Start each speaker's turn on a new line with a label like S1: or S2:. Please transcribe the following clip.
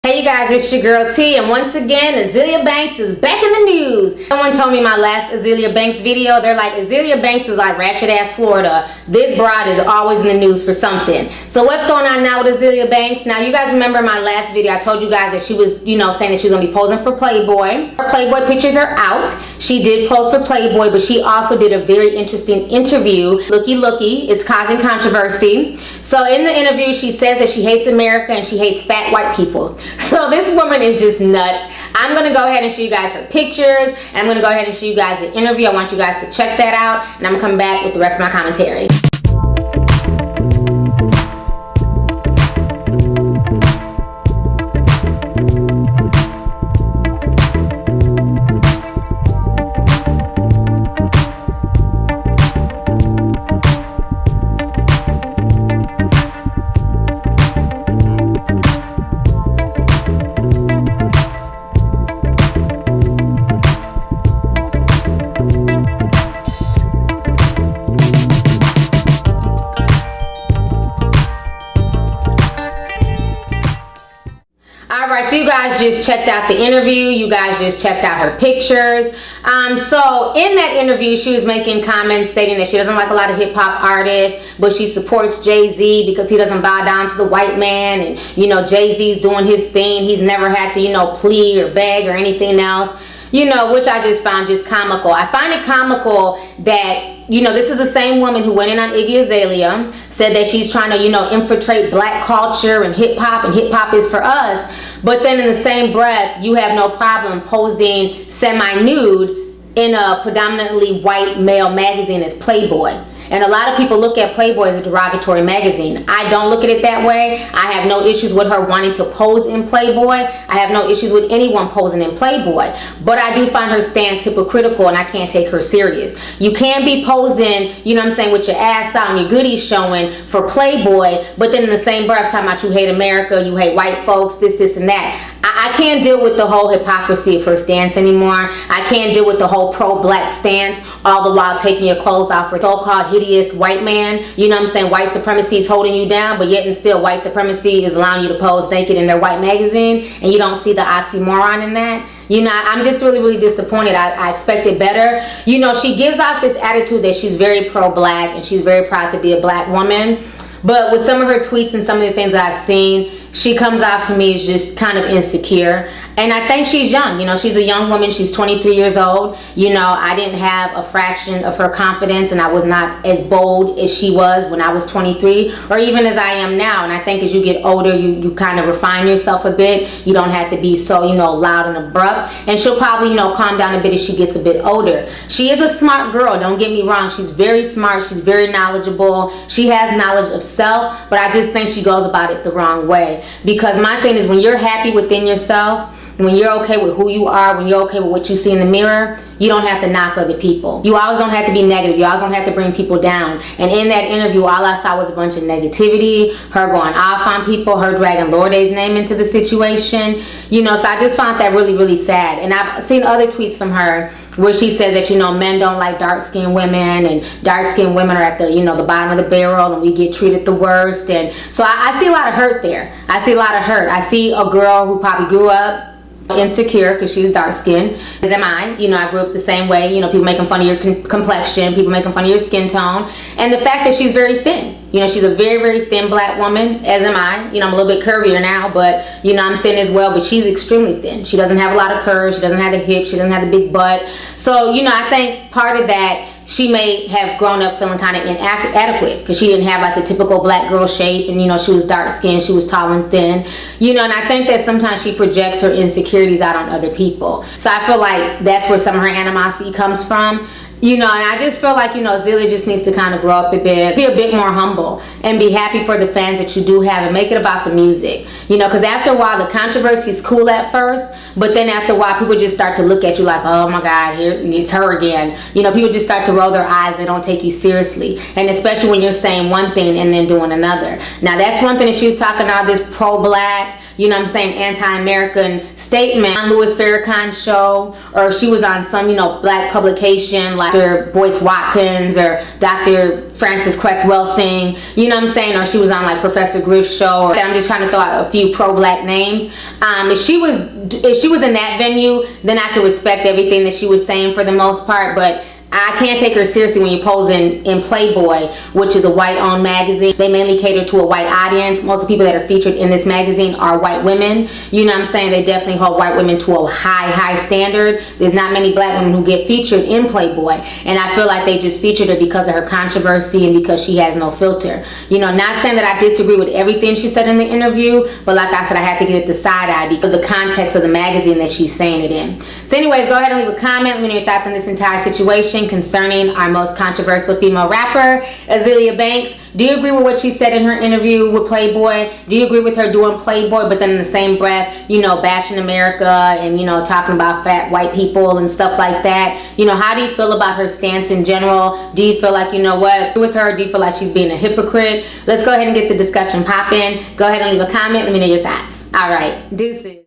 S1: Hey you guys, it's your girl T, and once again, Azealia Banks is back in the news. Someone told me my last Azealia Banks video, they're like, Azealia Banks is like ratchet ass Florida. This broad is always in the news for something. So what's going on now with Azealia Banks? Now you guys remember my last video, I told you guys that she was, saying that she was gonna be posing for Playboy. Her Playboy pictures are out. She did pose for Playboy, but she also did a very interesting interview. Looky, it's causing controversy. So in the interview, she says that she hates America and she hates fat white people. So this woman is just nuts. I'm going to go ahead and show you guys her pictures. And I'm going to go ahead and show you guys the interview. I want you guys to check that out. And I'm going to come back with the rest of my commentary. Alright, so you guys just checked out the interview. You guys just checked out her pictures. So in that interview, she was making comments stating that she doesn't like a lot of hip-hop artists, but she supports Jay-Z because he doesn't bow down to the white man. And, Jay-Z's doing his thing. He's never had to, plead or beg or anything else, which I just found just comical. I find it comical that this is the same woman who went in on Iggy Azalea, said that she's trying to, infiltrate black culture and hip hop is for us. But then in the same breath, you have no problem posing semi-nude in a predominantly white male magazine as Playboy. And a lot of people look at Playboy as a derogatory magazine. I don't look at it that way. I have no issues with her wanting to pose in Playboy. I have no issues with anyone posing in Playboy. But I do find her stance hypocritical and I can't take her serious. You can be posing, with your ass out and your goodies showing for Playboy, but then in the same breath talking about you hate America, you hate white folks, this and that. I can't deal with the whole hypocrisy of her stance anymore. I can't deal with the whole pro-black stance, all the while taking your clothes off for so-called hideous white man. White supremacy is holding you down, but yet and still white supremacy is allowing you to pose naked in their white magazine, and you don't see the oxymoron in that. I'm just really disappointed. I expected better. She gives off this attitude that she's very pro-black and she's very proud to be a black woman. But with some of her tweets and some of the things that I've seen, she comes off to me as just kind of insecure. And I think she's young. She's a young woman. She's 23 years old. I didn't have a fraction of her confidence, and I was not as bold as she was when I was 23, or even as I am now. And I think as you get older, you kind of refine yourself a bit. You don't have to be so, loud and abrupt. And she'll probably, calm down a bit as she gets a bit older. She is a smart girl. Don't get me wrong. She's very smart. She's very knowledgeable. She has knowledge of self, but I just think she goes about it the wrong way. Because my thing is, when you're happy within yourself, when you're okay with who you are, when you're okay with what you see in the mirror, you don't have to knock other people. You always don't have to be negative. You always don't have to bring people down. And in that interview, all I saw was a bunch of negativity, her going off on people, her dragging LORDE's name into the situation. So I just found that really sad. And I've seen other tweets from her where she says that, men don't like dark-skinned women, and dark-skinned women are at the, the bottom of the barrel, and we get treated the worst. And so I see a lot of hurt there. I see a lot of hurt. I see a girl who probably grew up insecure because she's dark skinned, as am I. I grew up the same way. People making fun of your complexion, people making fun of your skin tone, and the fact that she's very thin. She's a very thin black woman, as am I. I'm a little bit curvier now, but I'm thin as well, but she's extremely thin. She doesn't have a lot of curves, she doesn't have the hips, she doesn't have the big butt. So I think part of that, she may have grown up feeling kind of inadequate because she didn't have like the typical black girl shape, and she was dark skinned, she was tall and thin, and I think that sometimes she projects her insecurities out on other people. So I feel like that's where some of her animosity comes from. And I just feel like, Azealia just needs to kind of grow up a bit, be a bit more humble, and be happy for the fans that you do have, and make it about the music. Because after a while, the controversy is cool at first, but then after a while, people just start to look at you like, oh my God, here it's her again. People just start to roll their eyes, they don't take you seriously. And especially when you're saying one thing and then doing another. Now, that's one thing that she was talking about, this pro-black, you know what I'm saying, anti-American statement on Louis Farrakhan's show, or she was on some, you know, black publication like Dr. Boyce Watkins or Dr. Frances Cress Welsing, you know what I'm saying, or she was on like Professor Griff's show. I'm just trying to throw out a few pro-black names. If she was in that venue, then I could respect everything that she was saying for the most part, but I can't take her seriously when you're posing in Playboy, which is a white-owned magazine. They mainly cater to a white audience. Most of the people that are featured in this magazine are white women. You know what I'm saying? They definitely hold white women to a high standard. There's not many black women who get featured in Playboy. And I feel like they just featured her because of her controversy and because she has no filter. You know, not saying that I disagree with everything she said in the interview, but like I said, I have to give it the side eye because of the context of the magazine that she's saying it in. So anyways, go ahead and leave a comment. Let me know your thoughts on this entire situation concerning our most controversial female rapper, Azealia Banks. Do you agree with what she said in her interview with Playboy? Do you agree with her doing Playboy, but then in the same breath, you know, bashing America and, you know, talking about fat white people and stuff like that? You know, how do you feel about her stance in general? Do you feel like, you know what, with her, do you feel like she's being a hypocrite? Let's go ahead and get the discussion popping. Go ahead and leave a comment. Let me know your thoughts. All right, deuces.